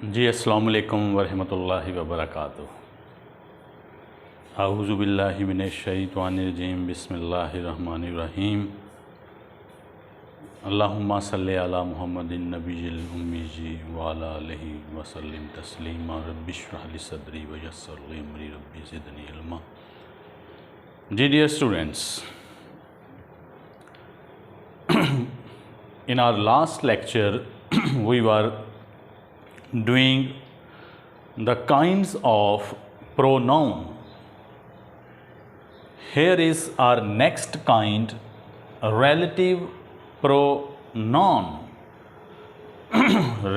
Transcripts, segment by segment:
जी अस्सलाम वालेकुम वरहमतुल्लाहि वबरकातुहू। अऊज़ु बिल्लाहि मिनश शैतानिर रजीम बिस्मिल्लाहिर्रहमानिर्रहीम। अल्लाहुम्मा सल्लि अला मुहम्मदिन नबिय्यिल उम्मी व अला आलिहि व सल्लिम तस्लीमा। रब्बि इश्रह ली सदरी व यस्सिर ली अमरी रब्बि ज़िदनी इल्मा। जी dear students, in our last lecture we were doing the kinds of pronoun. Here is our next kind, relative pronoun.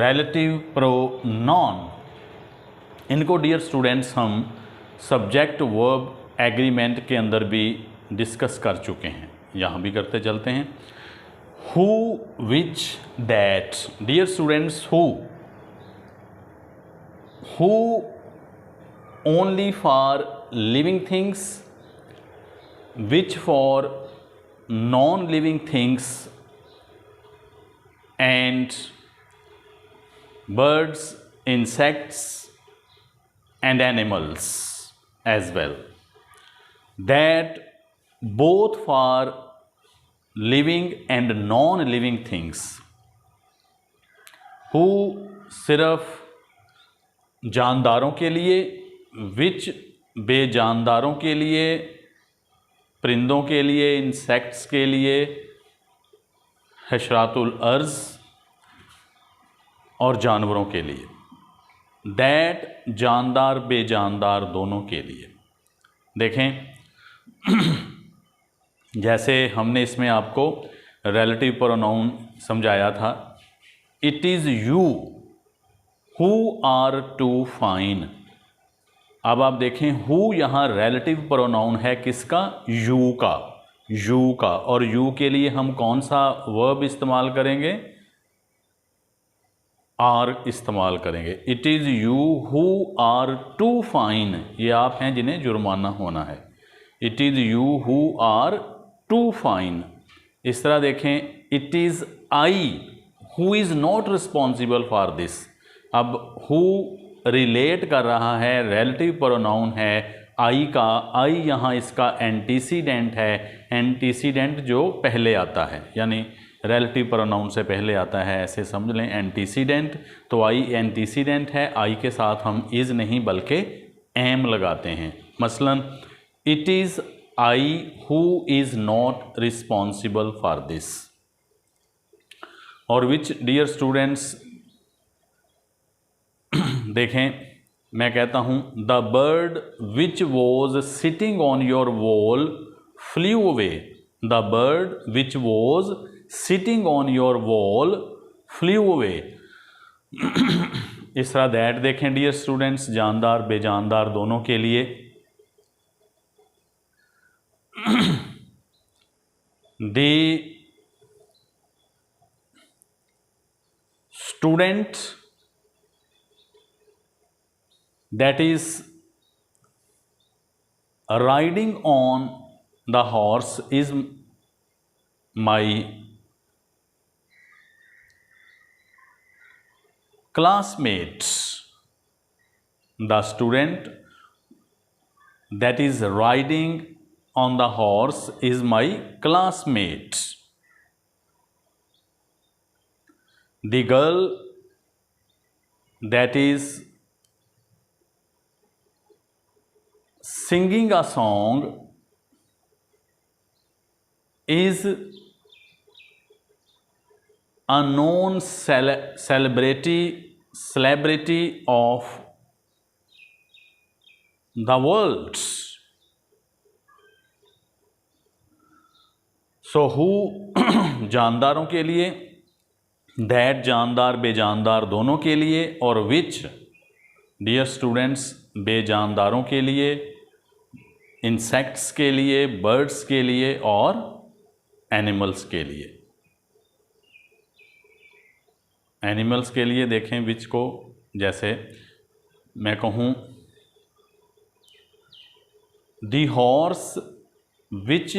relative pronoun, इनको डियर स्टूडेंट्स हम सब्जेक्ट वर्ब एग्रीमेंट के अंदर भी डिस्कस कर चुके हैं, यहाँ भी करते चलते हैं। Who, which, that. Dear students, who only for living things, which for non-living things, and birds, insects and animals as well. That both for living and non living things. Who सिर्फ जानदारों के लिए, विच बेजानदारों के लिए, परिंदों के लिए, इंसेक्ट्स के लिए, हशरातुल अर्ज़ और जानवरों के लिए। दैट जानदार बेजानदार दोनों के लिए। देखें जैसे हमने इसमें आपको रिलेटिव प्रोनाउन समझाया था, it is you who are to fine. अब आप देखें हु यहाँ रिलेटिव प्रोनाउन है किसका? यू का। यू का। और यू के लिए हम कौन सा वर्ब इस्तेमाल करेंगे? आर इस्तेमाल करेंगे। It is you who are to fine. ये आप हैं जिन्हें जुर्माना होना है। It is you who are to fine. इस तरह देखें, it is I who is not responsible for this. अब हु रिलेट कर रहा है, रिलेटिव प्रोनाउन है आई का। आई यहाँ इसका एंटीसीडेंट है। एंटीसीडेंट जो पहले आता है, यानी रिलेटिव प्रोनाउन से पहले आता है, ऐसे समझ लें एंटीसीडेंट। तो आई एंटीसीडेंट है। आई के साथ हम इज़ नहीं बल्कि एम लगाते हैं। मसलन it is I who is not responsible for this. और which dear students, देखें मैं कहता हूँ the bird which was sitting on your wall flew away. The bird which was sitting on your wall flew away. इस तरह that देखें dear students, जानदार बेजानदार दोनों के लिए। The student that is riding on the horse is my classmate. The student that is riding on the horse is my classmate. The girl that is singing a song is a known celebrity of the world. So हु जानदारों के लिए, that जानदार बेजानदार दोनों के लिए, और विच dear students बेजानदारों के लिए, इंसेक्ट्स के लिए, बर्ड्स के लिए और एनिमल्स के लिए। एनिमल्स के लिए देखें विच को, जैसे मैं कहूँ the horse which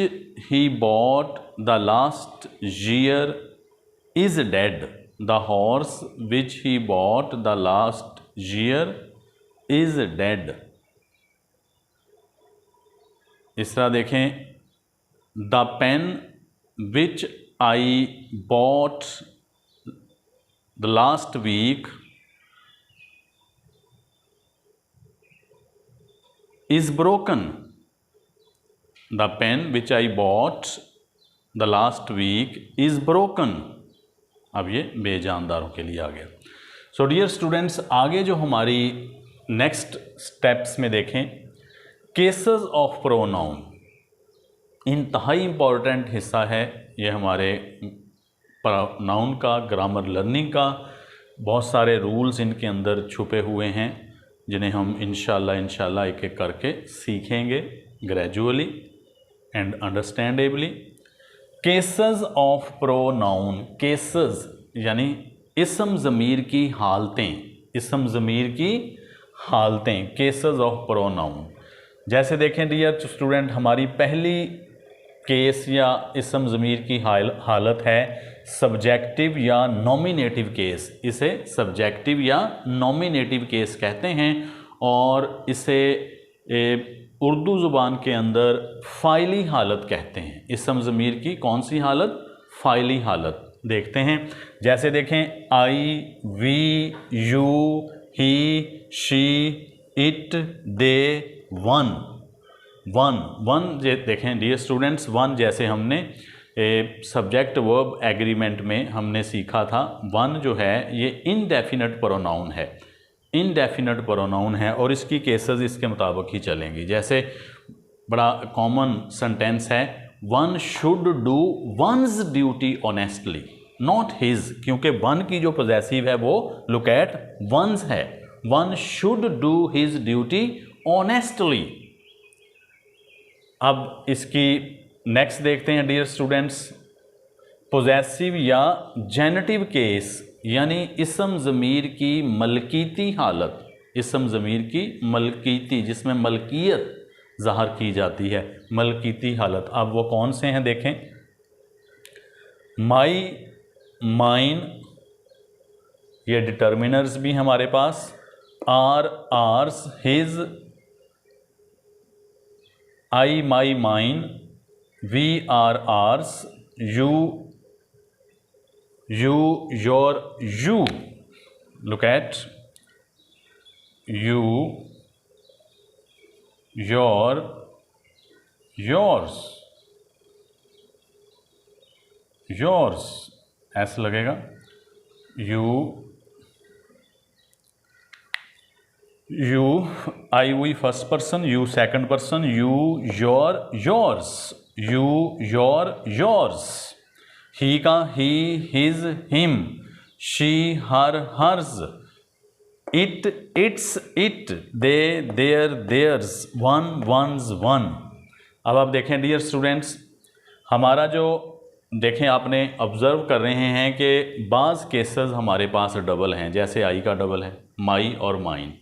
he bought the last year is dead. The horse which he bought the last year is dead। इस तरह देखें, the pen which I bought the last week is broken. The pen which I bought the last week is broken. अब ये बेजानदारों के लिए आ गया। So dear students, आगे जो हमारी नेक्स्ट स्टेप्स में देखें, केसेस ऑफ प्रोनाउन, इंतहाई इम्पॉर्टेंट हिस्सा है ये हमारे प्रोनाउन का, ग्रामर लर्निंग का। बहुत सारे रूल्स इनके अंदर छुपे हुए हैं जिन्हें हम इंशाल्लाह एक एक करके सीखेंगे gradually and understandably. Cases of pronoun, cases यानी इस्म ज़मीर की हालतें, इस्म ज़मीर की हालतें, केसेस ऑफ प्रोनाउन। जैसे देखें डियर स्टूडेंट, हमारी पहली केस या इस्म ज़मीर की हालत है सब्जेक्टिव या नॉमिनेटिव केस। इसे सब्जेक्टिव या नॉमिनेटिव केस कहते हैं और इसे उर्दू ज़ुबान के अंदर फ़ाइली हालत कहते हैं। इस्म ज़मीर की कौन सी हालत? फ़ाइली हालत। देखते हैं, जैसे देखें, I, we, you, he, she, it, they, one. One देखें डियर स्टूडेंट्स, वन जैसे हमने सब्जेक्ट वर्ब एग्रीमेंट में हमने सीखा था, वन जो है ये इनडेफिनेट प्रोनाउन है, इनडेफिनेट प्रोनाउन है और इसकी केसेस इसके मुताबिक ही चलेंगी। जैसे बड़ा कॉमन सेंटेंस है, one should do once duty honestly not his, क्योंकि वन की जो पोजेसिव है वो लुक एट वंस है। One should do his duty honestly. अब इसकी नेक्स्ट देखते हैं डियर स्टूडेंट्स, पोजेसिव या जेनेटिव केस यानी इस्म ज़मीर की मलकीती हालत, इस्म ज़मीर की मलकीती जिसमें मलकियत ज़ाहिर की जाती है, मलकीती हालत। अब वो कौन से हैं देखें, माई, माइन, ये डिटर्मिनर्स भी हमारे पास, our, ours, his, I, my, mine, we, our, ours, you, you, your, you, look at you, your, yours, yours ऐसा लगेगा, you, I, we first person, you second person, you, your, yours, you, your, yours। He का he, his, him, she, her, hers, it, its, it, they, their, theirs, one, once, one. अब आप देखें dear students, हमारा जो देखें आपने observe कर रहे हैं कि बाज़ केसेस हमारे पास डबल हैं, जैसे आई का डबल है, माई और माइन।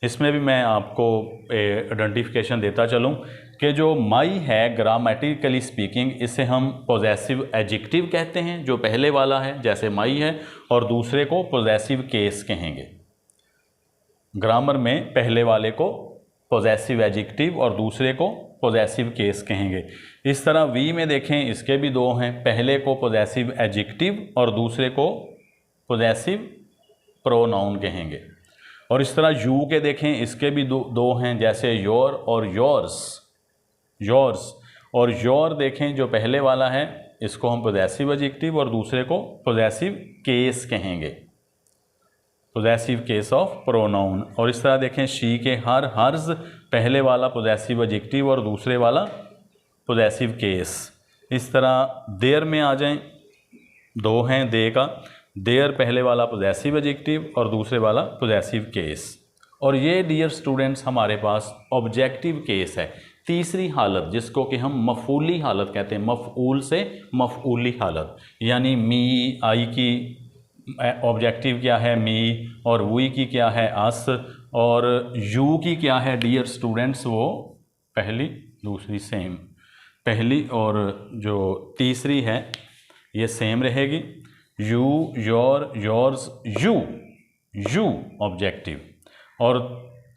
इसमें भी मैं आपको आइडेंटिफिकेशन देता चलूँ कि जो माई है ग्रामेटिकली स्पीकिंग इसे हम पोजेसिव एडजेक्टिव कहते हैं, जो पहले वाला है जैसे माई है, और दूसरे को पोजेसिव केस कहेंगे। ग्रामर में पहले वाले को पोजेसिव एडजेक्टिव और दूसरे को पोजेसिव केस कहेंगे। इस तरह वी में देखें, इसके भी दो हैं, पहले को पोजेसिव एडजेक्टिव और दूसरे को पोजेसिव प्रोनाउन कहेंगे। और इस तरह यू के देखें, इसके भी दो हैं, जैसे योर और योर्स, योर्स और योर देखें, जो पहले वाला है इसको हम पोजेसिव एडजेक्टिव और दूसरे को पोजेसिव केस कहेंगे, पोजेसिव केस ऑफ प्रोनाउन। और इस तरह देखें शी के हर, हर्ज, पहले वाला पोजेसिव एडजेक्टिव और दूसरे वाला पोजेसिव केस। इस तरह देयर में आ जाएं, दो हैं दे का, देयर पहले वाला पोजेसिव एडजेक्टिव और दूसरे वाला पोजेसिव केस। और ये डियर स्टूडेंट्स हमारे पास ऑब्जेक्टिव केस है, तीसरी हालत जिसको कि हम मफूली हालत कहते हैं, मफऊल से मफऊली हालत। यानी मी, आई की ऑब्जेक्टिव क्या है मी, और वी की क्या है अस, और यू की क्या है डियर स्टूडेंट्स वो पहली दूसरी सेम, पहली और जो तीसरी है ये सेम रहेगी, you, your, yours, you, you objective. और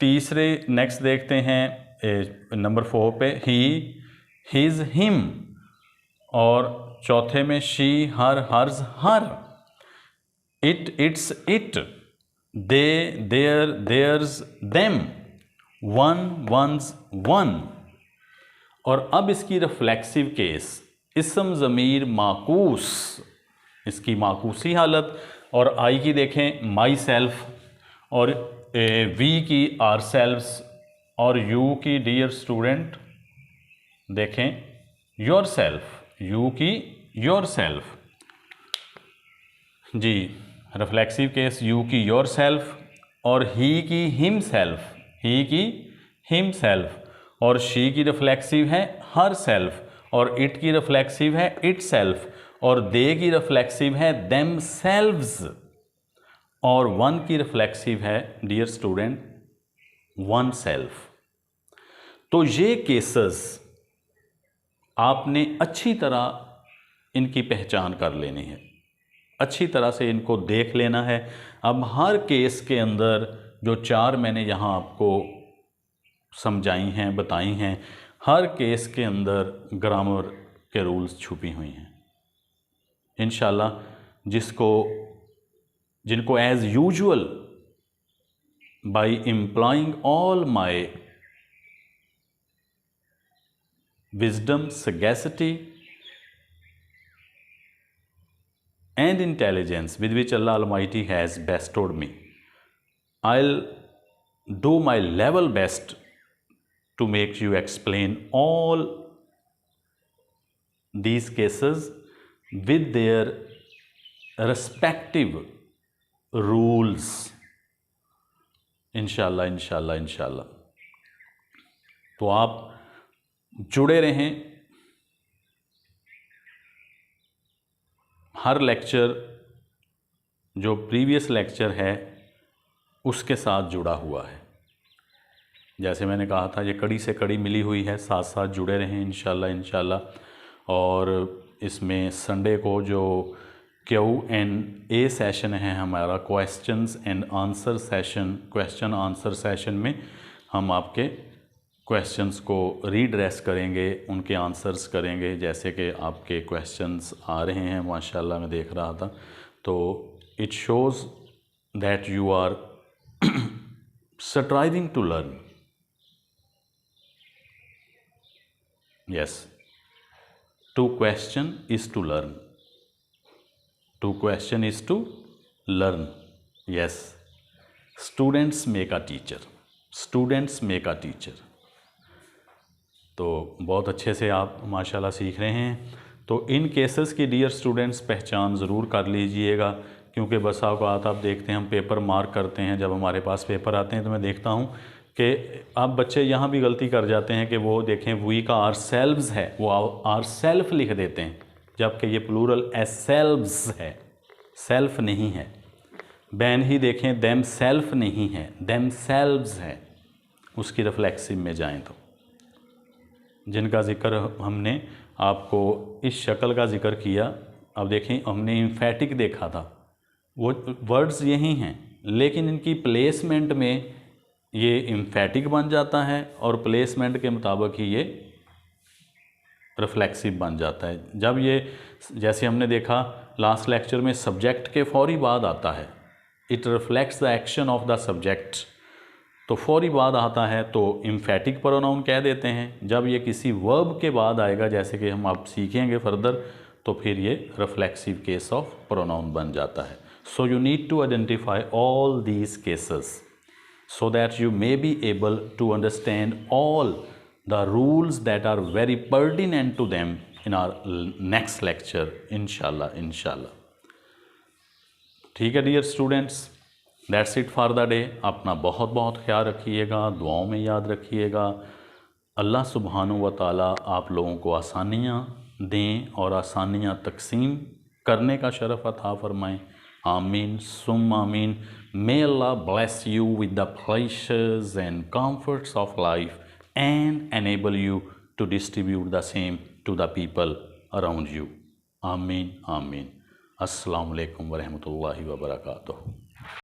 तीसरे नेक्स्ट देखते हैं नंबर 4 पे ही, हिज, हिम, और चौथे में she, her, hers, her, it, its, it, they, their, theirs, them, one, once, one. और अब इसकी रिफ्लेक्सिव केस, इस्म ज़मीर माकूस, इसकी माकूसी हालत, और आई की देखें माई सेल्फ, और वी की आर सेल्व्स, और यू की डियर स्टूडेंट देखें योर सेल्फ, यू की योर सेल्फ। जी, रिफ्लेक्सिव केस यू की योर सेल्फ, और ही की हिम सेल्फ, ही की हिम सेल्फ, और शी की रिफ्लेक्सिव है हर सेल्फ, और इट की रिफ्लेक्सिव है इट सेल्फ, और दे की रिफ्लेक्सिव है देम सेल्व्स, और वन की रिफ्लेक्सिव है डियर स्टूडेंट वन सेल्फ। तो ये केसेस आपने अच्छी तरह इनकी पहचान कर लेनी है, अच्छी तरह से इनको देख लेना है। अब हर केस के अंदर जो 4 मैंने यहाँ आपको समझाई हैं, बताई हैं, हर केस के अंदर ग्रामर के रूल्स छुपी हुई हैं। इंशाल्लाह जिनको as usual by employing all my wisdom, sagacity and intelligence with which Allah Almighty has bestowed me, I'll do my level best to make you explain all these cases with their respective rules, इंशाल्लाह इंशाल्लाह इंशाल्लाह। तो आप जुड़े रहें, हर lecture जो previous lecture है उसके साथ जुड़ा हुआ है। जैसे मैंने कहा था ये कड़ी से कड़ी मिली हुई है, साथ साथ जुड़े रहें इंशाल्लाह इंशाल्लाह। और इसमें संडे को जो Q&A सेशन है हमारा, questions and answer session, question answer session में हम आपके क्वेश्चंस को रीड्रेस करेंगे, उनके आंसर्स करेंगे। जैसे कि आपके क्वेश्चंस आ रहे हैं माशाल्लाह, मैं देख रहा था, तो it shows that you are striving to learn. Yes, to question is to learn, to question is to learn. Yes, students make a teacher, students make a teacher. तो बहुत अच्छे से आप माशाल्लाह सीख रहे हैं। तो इन केसेस की डियर स्टूडेंट्स पहचान ज़रूर कर लीजिएगा, क्योंकि बस आप देखते हैं हम पेपर मार्क करते हैं, जब हमारे पास पेपर आते हैं तो मैं देखता हूँ कि आप बच्चे यहाँ भी गलती कर जाते हैं कि वो देखें वी का आर सेल्व्स है, वो आर सेल्फ लिख देते हैं, जबकि ये प्लूरल एस सेल्व्स है, सेल्फ नहीं है। बैन ही देखें देम सेल्फ नहीं है, देम सेल्व्स है, उसकी रिफ्लेक्सिव में जाएँ तो जिनका ज़िक्र हमने आपको इस शक्ल का ज़िक्र किया। अब देखें हमने इम्फेटिक देखा था, वो वर्ड्स यही हैं, लेकिन इनकी प्लेसमेंट में ये इम्फेटिक बन जाता है और प्लेसमेंट के मुताबिक ही ये रिफ्लेक्सिव बन जाता है। जब ये जैसे हमने देखा लास्ट लेक्चर में सब्जेक्ट के फौरी बाद आता है, it reflects the action of the subject, तो फौरी बाद आता है तो इम्फेटिक प्रोनाउन कह देते हैं। जब ये किसी वर्ब के बाद आएगा, जैसे कि हम आप सीखेंगे फर्दर, तो फिर ये रिफ्लेक्सिव केस ऑफ प्रोनाउन बन जाता है। So you need to identify all these cases so that you may be able to understand all the rules that are very pertinent to them in our next lecture, inshallah. ठीक है dear students, that's it for the day. अपना बहुत बहुत ख्याल रखिएगा, दुआओं में याद रखिएगा। अल्लाह सुब्हानहू व तआला आप लोगों को आसानियाँ दें और आसानियाँ तकसीम करने का शरफ़ अता फरमाएँ। आमीन सुम आमीन। May Allah bless you with the pleasures and comforts of life and enable you to distribute the same to the people around you. Ameen, Ameen. Assalamu alaikum wa rahmatullahi wa barakatuh.